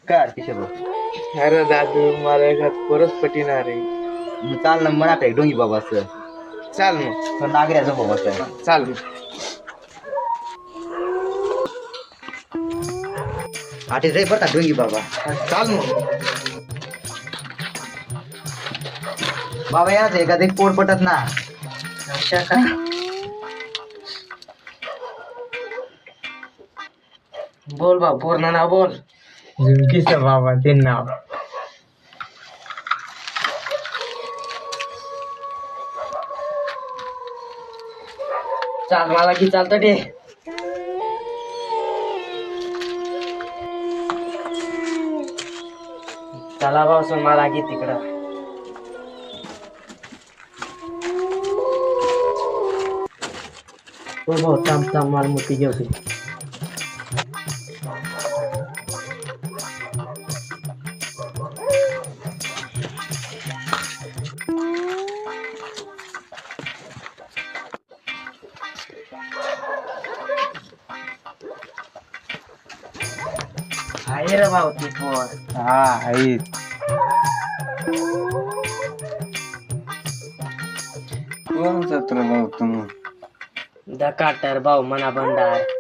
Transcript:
काय अडतीस भाऊ? अरे दादू मला घात परत पटिणार आहे. मग चाल ना म्हणा आपल्या डोंगी बाबा असं चाल मग. नागऱ्याचं बाबा असं चाल मग. आठे रे बरं डोंगी बाबा. चाल मग. बाबा याच एखादं एक पोट पटत ना. अच्छा का? बोल बा पूर्ण नाव बोल. झुमकीचं बाबा ते नाव. चाल मला की चालतं ते. चला भाऊ मला की तिकडं. हो भाऊ थांब थांब मला मोठी घेऊ. आहे रे भाऊ ती पोर. हा आहे. कोण सत्र भाऊ तुम्ही? द काटर भाऊ मना भंडार.